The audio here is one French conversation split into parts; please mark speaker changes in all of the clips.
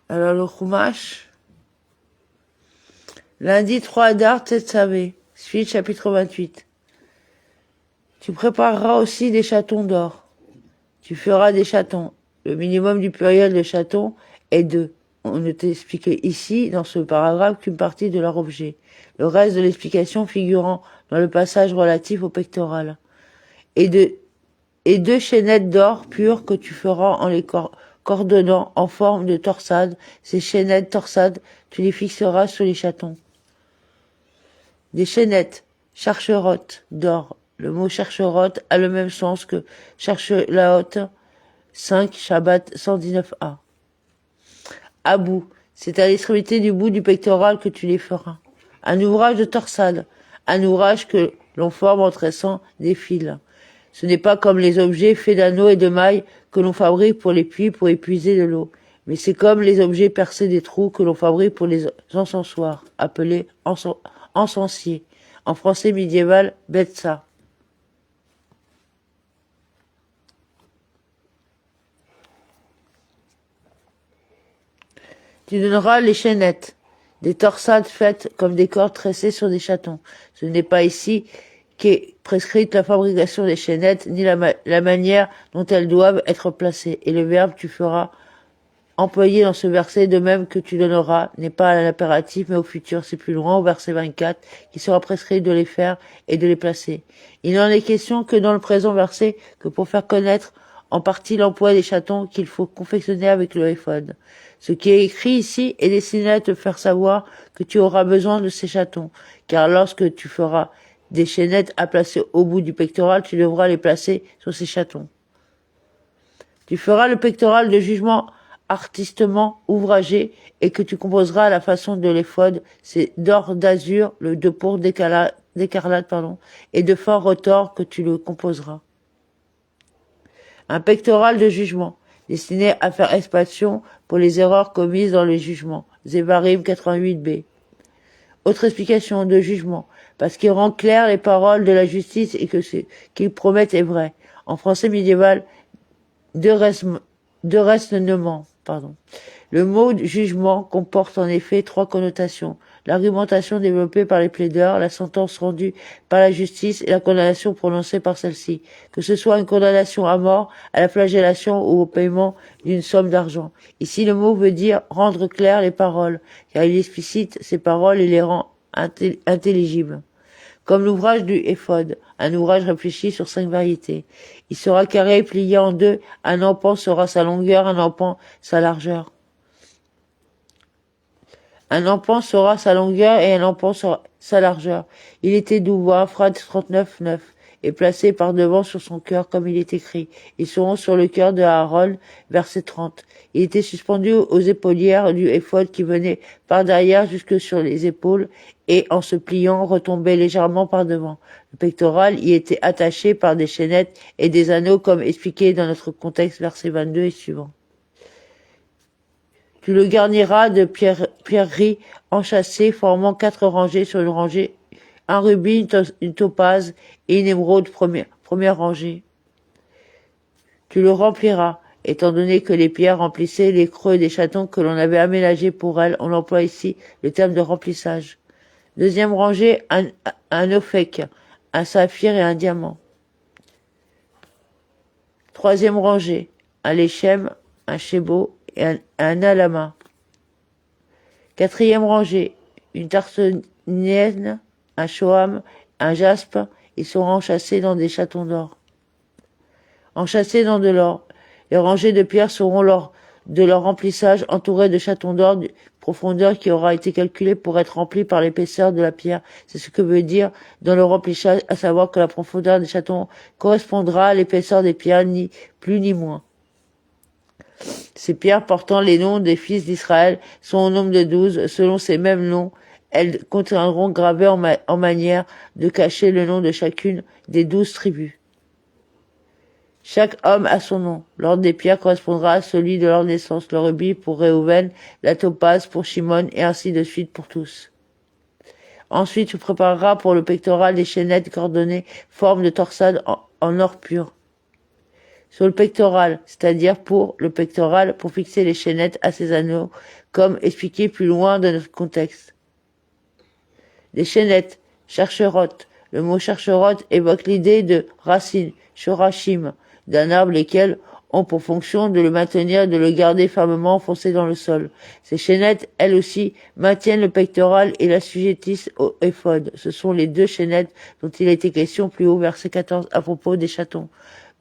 Speaker 1: Alors le Chumash, lundi 3 Adar Tetzavé, suite chapitre 28. Tu prépareras aussi des chatons d'or. Tu feras des chatons. Le minimum du pluriel de chatons est 2. On ne t'explique ici, dans ce paragraphe, qu'une partie de leur objet. Le reste de l'explication figurant dans le passage relatif au pectoral. Et 2 chaînettes d'or pures que tu feras en les coordonnant en forme de torsade. Ces chaînettes torsades, tu les fixeras sur les chatons. Des chaînettes, chercherotes d'or. Le mot chercherote a le même sens que cherchelaote, 5 Shabbat 119a. À bout, c'est à l'extrémité du bout du pectoral que tu les feras. Un ouvrage de torsade, un ouvrage que l'on forme en tressant des fils. Ce n'est pas comme les objets faits d'anneaux et de mailles que l'on fabrique pour les puits pour épuiser de l'eau, mais c'est comme les objets percés des trous que l'on fabrique pour les encensoirs, appelés encensiers. En français médiéval, betsa. Tu donneras les chaînettes, des torsades faites comme des cordes tressées sur des chatons. Ce n'est pas ici qu'est prescrite la fabrication des chaînettes, ni la manière dont elles doivent être placées. Et le verbe tu feras employé dans ce verset, de même que tu donneras, n'est pas à l'impératif, mais au futur. C'est plus loin, au verset 24, qui sera prescrit de les faire et de les placer. Il n'en est question que dans le présent verset, que pour faire connaître en partie l'emploi des chatons qu'il faut confectionner avec le éphod. Ce qui est écrit ici est destiné à te faire savoir que tu auras besoin de ces chatons, car lorsque tu feras des chaînettes à placer au bout du pectoral, tu devras les placer sur ces chatons. Tu feras le pectoral de jugement artistement ouvragé et que tu composeras à la façon de l'éphod, c'est d'or d'azur, le de pourpre d'écarlate, et de fin retors que tu le composeras. Un pectoral de jugement, destiné à faire expiation pour les erreurs commises dans les jugements. Zévarim 88b. Autre explication de jugement, parce qu'il rend clair les paroles de la justice et que ce qu'il promet est vrai. En français médiéval, de raisonnement. Le mot jugement comporte en effet 3 connotations. L'argumentation développée par les plaideurs, la sentence rendue par la justice et la condamnation prononcée par celle-ci. Que ce soit une condamnation à mort, à la flagellation ou au paiement d'une somme d'argent. Ici, le mot veut dire rendre clair les paroles, car il explicite ces paroles et les rend intelligibles. Comme l'ouvrage du éphod, un ouvrage réfléchi sur 5 variétés. Il sera carré et plié en 2, un empan sera sa longueur, un empan sa largeur. Un empan sera sa longueur et un empan sera sa largeur. Il était doux, Phrase 39.9, et placé par devant sur son cœur comme il est écrit. Ils seront sur le cœur de Aaron, verset 30. Il était suspendu aux épaulières du éphod qui venait par derrière jusque sur les épaules et en se pliant retombait légèrement par devant. Le pectoral y était attaché par des chaînettes et des anneaux comme expliqué dans notre contexte verset 22 et suivant. Tu le garniras de pierreries enchâssées formant 4 rangées sur une rangée, un rubis, une topaze et une émeraude première rangée. Tu le rempliras, étant donné que les pierres remplissaient les creux des chatons que l'on avait aménagés pour elles. On emploie ici le terme de remplissage. Deuxième rangée, un ophèque, un saphir et un diamant. Troisième rangée, un léchem, un chébo et un alama. Quatrième rangée, une tarsonienne, un shoam, un jaspe. Ils seront enchâssés dans des chatons d'or. Enchâssés dans de l'or. Les rangées de pierres seront lors de leur remplissage entourées de chatons d'or de profondeur qui aura été calculée pour être remplie par l'épaisseur de la pierre. C'est ce que veut dire dans le remplissage, à savoir que la profondeur des chatons correspondra à l'épaisseur des pierres, ni plus ni moins. Ces pierres portant les noms des fils d'Israël sont au nombre de 12. Selon ces mêmes noms, elles contiendront gravés en manière de cacher le nom de chacune des 12 tribus. Chaque homme a son nom. L'ordre des pierres correspondra à celui de leur naissance. Le rubis pour Réhouven, la topaze pour Shimon, et ainsi de suite pour tous. Ensuite, tu prépareras pour le pectoral des chaînettes coordonnées, forme de torsade en or pur. sur le pectoral, c'est-à-dire pour le pectoral, pour fixer les chaînettes à ces anneaux, comme expliqué plus loin dans notre contexte. Les chaînettes, chercherotes. Le mot chercherote évoque l'idée de racine, shorachim, d'un arbre lesquels ont pour fonction de le maintenir et de le garder fermement enfoncé dans le sol. Ces chaînettes, elles aussi, maintiennent le pectoral et l'assujettissent au éphod. Ce sont les deux chaînettes dont il a été question plus haut, verset 14, à propos des chatons.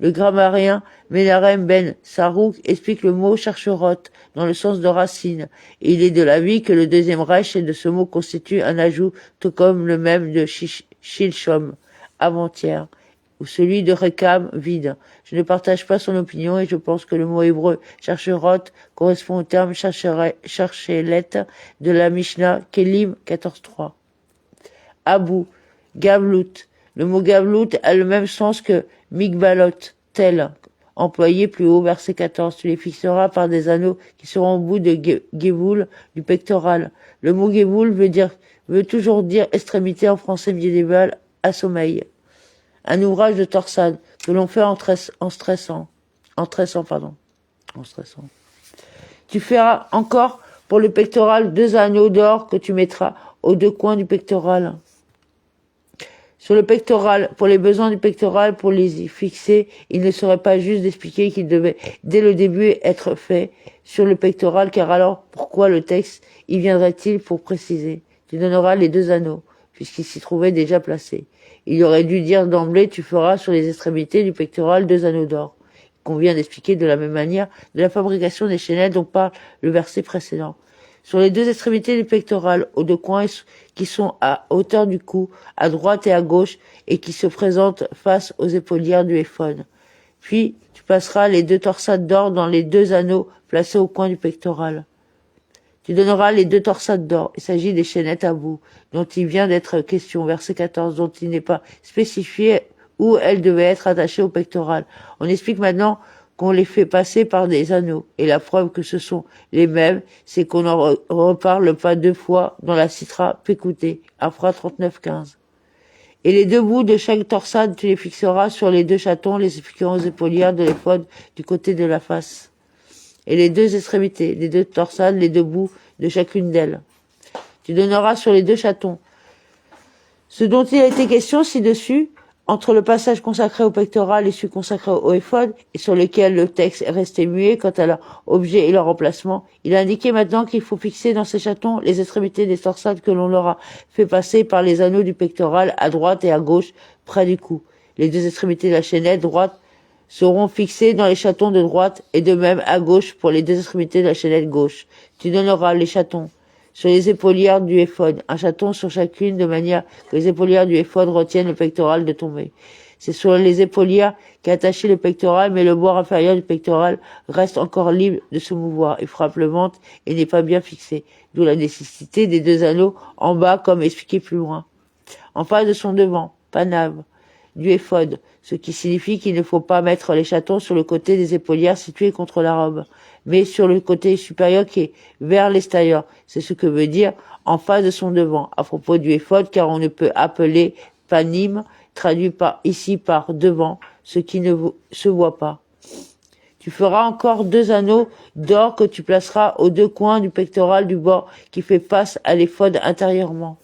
Speaker 1: Le grammairien Menachem ben Sarouk explique le mot chercherote dans le sens de racine. Et il est de l'avis que le deuxième Reich de ce mot constitue un ajout, tout comme le même de Shilshom, avant-hier, ou celui de Rekam, vide. Je ne partage pas son opinion et je pense que le mot hébreu chercherote correspond au terme cherchelet de la Mishnah Kelim 14.3. Abou, Gavlut. Le mot Gavlut a le même sens que Migbalot, tel, employé plus haut, verset 14. Tu les fixeras par des anneaux qui seront au bout de Gévoul, du pectoral. Le mot Gévoul veut toujours dire extrémité en français médiéval, à sommeil. Un ouvrage de torsade que l'on fait en stressant. Tu feras encore pour le pectoral 2 anneaux d'or que tu mettras aux 2 coins du pectoral. Sur le pectoral, pour les besoins du pectoral, pour les y fixer, il ne serait pas juste d'expliquer qu'il devait, dès le début, être fait sur le pectoral, car alors, pourquoi le texte y viendrait-il pour préciser? Tu donneras les 2 anneaux, puisqu'ils s'y trouvaient déjà placés. Il aurait dû dire d'emblée, tu feras sur les extrémités du pectoral 2 anneaux d'or. Il convient d'expliquer de la même manière de la fabrication des chaînettes dont parle le verset précédent. Sur les 2 extrémités du pectoral, aux 2 coins qui sont à hauteur du cou, à droite et à gauche, et qui se présentent face aux épaulières du éphod. Puis, tu passeras les 2 torsades d'or dans les 2 anneaux placés au coin du pectoral. Tu donneras les 2 torsades d'or. Il s'agit des chaînettes à bout, dont il vient d'être question, verset 14, dont il n'est pas spécifié où elles devaient être attachées au pectoral. On explique maintenant qu'on les fait passer par des anneaux. Et la preuve que ce sont les mêmes, c'est qu'on n'en reparle pas 2 fois dans la citra Pécouté, Afra 39.15. Et les 2 bouts de chaque torsade, tu les fixeras sur les 2 chatons, les fixant aux épaulières de l'éphod du côté de la face. Et les 2 extrémités, les 2 torsades, les 2 bouts de chacune d'elles. Tu donneras sur les 2 chatons. Ce dont il a été question ci-dessus, entre le passage consacré au pectoral et celui consacré au éphod, et sur lequel le texte est resté muet quant à leur objet et leur remplacement, il a indiqué maintenant qu'il faut fixer dans ces chatons les extrémités des torsades que l'on leur a fait passer par les anneaux du pectoral à droite et à gauche, près du cou. Les 2 extrémités de la chaînette droite seront fixées dans les chatons de droite et de même à gauche pour les 2 extrémités de la chaînette gauche. Tu donneras les chatons sur les épaulières du éphod, un chaton sur chacune de manière que les épaulières du éphod retiennent le pectoral de tomber. C'est sur les épaulières qu'est attaché le pectoral, mais le bord inférieur du pectoral reste encore libre de se mouvoir. Il frappe le ventre et n'est pas bien fixé, d'où la nécessité des 2 anneaux en bas comme expliqué plus loin. En face de son devant, panav, du éphod, ce qui signifie qu'il ne faut pas mettre les chatons sur le côté des épaulières situées contre la robe, mais sur le côté supérieur qui est vers l'extérieur. C'est ce que veut dire en face de son devant, à propos du éphod, car on ne peut appeler panim, traduit ici par devant, ce qui ne se voit pas. Tu feras encore 2 anneaux d'or que tu placeras aux 2 coins du pectoral du bord qui fait face à l'éphod intérieurement.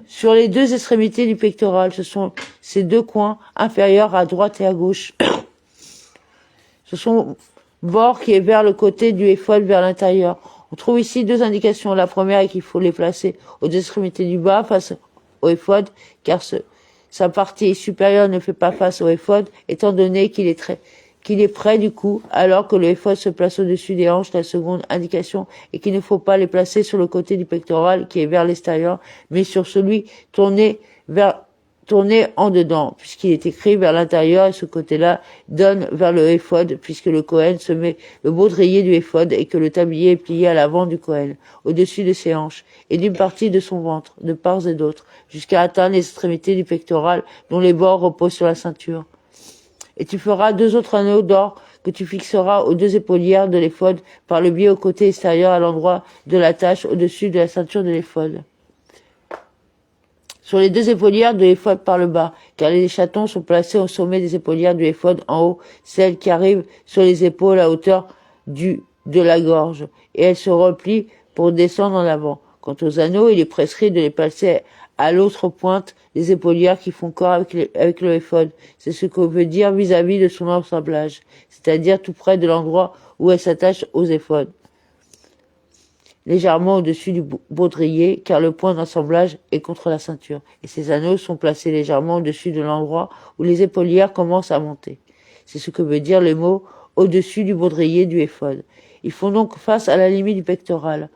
Speaker 1: Sur les 2 extrémités du pectoral, ce sont ces 2 coins inférieurs à droite et à gauche. Ce sont bord qui est vers le côté du éphod vers l'intérieur. On trouve ici 2 indications. La première est qu'il faut les placer aux 2 extrémités du bas face au éphod, car sa partie supérieure ne fait pas face au éphod, étant donné qu'il est près du cou, alors que le éphod se place au-dessus des hanches. La seconde indication est qu'il ne faut pas les placer sur le côté du pectoral qui est vers l'extérieur, mais sur celui tourné en dedans, puisqu'il est écrit vers l'intérieur, et ce côté-là donne vers le éphod, puisque le Kohen se met le baudrier du éphod et que le tablier est plié à l'avant du Kohen, au-dessus de ses hanches, et d'une partie de son ventre, de part et d'autre, jusqu'à atteindre les extrémités du pectoral, dont les bords reposent sur la ceinture. Et tu feras 2 autres anneaux d'or que tu fixeras aux 2 épaulières de l'éphod par le biais au côté extérieur à l'endroit de l'attache au-dessus de la ceinture de l'éphod. sur les deux épaulières de l'éphod par le bas, car les chatons sont placés au sommet des épaulières de l'éphod en haut, celles qui arrivent sur les épaules à hauteur de la gorge, et elles se replient pour descendre en avant. Quant aux anneaux, il est prescrit de les placer à l'autre pointe des épaulières qui font corps avec le éphod. C'est ce qu'on veut dire vis-à-vis de son assemblage, c'est-à-dire tout près de l'endroit où elle s'attache aux éphods, légèrement au-dessus du baudrier, car le point d'assemblage est contre la ceinture, et ces anneaux sont placés légèrement au-dessus de l'endroit où les épaulières commencent à monter. C'est ce que veut dire le mot au-dessus du baudrier du éphod. Ils font donc face à la limite du pectoral.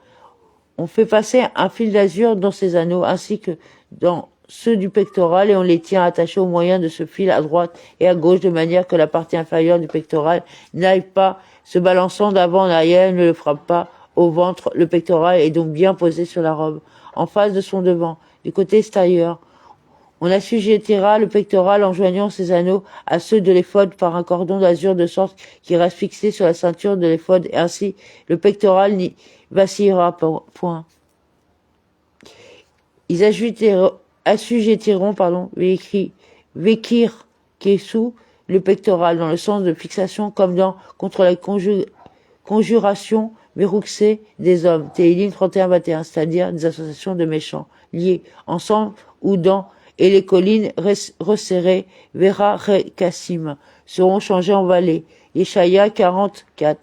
Speaker 1: On fait passer un fil d'azur dans ces anneaux ainsi que dans ceux du pectoral et on les tient attachés au moyen de ce fil à droite et à gauche de manière que la partie inférieure du pectoral n'aille pas se balançant d'avant en arrière et ne le frappe pas au ventre. Le pectoral est donc bien posé sur la robe, en face de son devant, du côté extérieur. On assujettira le pectoral en joignant ses anneaux à ceux de l'éphod par un cordon d'azur de sorte qu'il reste fixé sur la ceinture de l'éphod et ainsi le pectoral n'y vacillera point. Ils assujettiront, vekir kesu, le pectoral dans le sens de fixation comme contre la conjuration verrouxée des hommes, Téhilim 31-21, c'est-à-dire des associations de méchants, liés ensemble ou dans, et les collines resserrées, Vera Rekassim, seront changées en vallées, Yeshaya 44,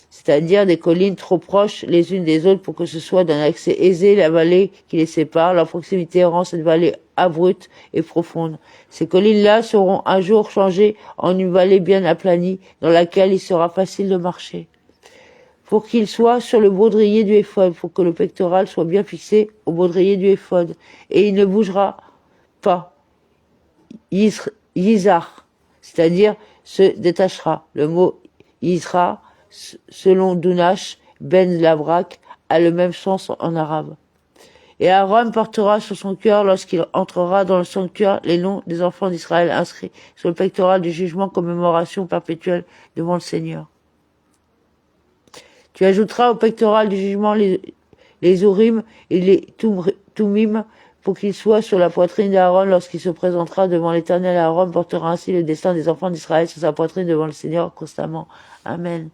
Speaker 1: c'est-à-dire des collines trop proches les unes des autres pour que ce soit d'un accès aisé la vallée qui les sépare. Leur proximité rend cette vallée abrupte et profonde. Ces collines-là seront un jour changées en une vallée bien aplanie dans laquelle il sera facile de marcher. Pour qu'il soit sur le baudrier du éphod, pour que le pectoral soit bien fixé au baudrier du éphod, et il ne bougera pas. Yizar, c'est-à-dire se détachera. Le mot Yizra, selon Dunash Ben Labrak, a le même sens en arabe. Et Aaron portera sur son cœur, lorsqu'il entrera dans le sanctuaire, les noms des enfants d'Israël inscrits sur le pectoral du jugement, commémoration perpétuelle devant le Seigneur. Tu ajouteras au pectoral du jugement les Urim et les Tumim pour qu'ils soient sur la poitrine d'Aaron lorsqu'il se présentera devant l'Éternel. Aaron portera ainsi le destin des enfants d'Israël sur sa poitrine devant le Seigneur constamment. Amen.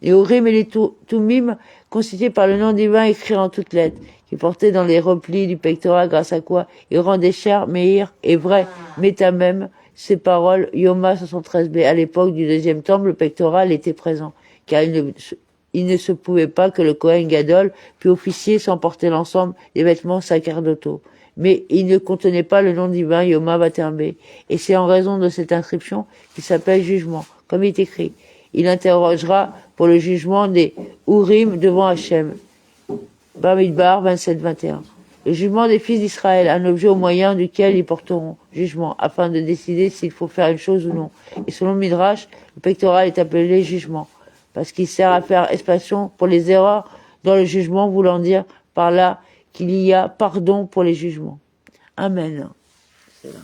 Speaker 1: Les Urim et les Tumim, constitués par le nom divin écrit en toutes lettres, qui portaient dans les replis du pectoral, grâce à quoi il rendait cher, Meir et vrai, Métamem, ces paroles, Yoma 73b. À l'époque du deuxième temple, le pectoral était présent, car il ne se pouvait pas que le Kohen Gadol puis officier sans porter l'ensemble des vêtements sacerdotal. Mais il ne contenait pas le nom divin Yoma 21b. Et c'est en raison de cette inscription qu'il s'appelle jugement, comme il est écrit. Il interrogera pour le jugement des Urim devant Hachem. Bamidbar 27-21. Le jugement des fils d'Israël, un objet au moyen duquel ils porteront jugement, afin de décider s'il faut faire une chose ou non. Et selon Midrash, le pectoral est appelé jugement, parce qu'il sert à faire expiation pour les erreurs dans le jugement, voulant dire par là qu'il y a pardon pour les jugements. Amen. C'est là.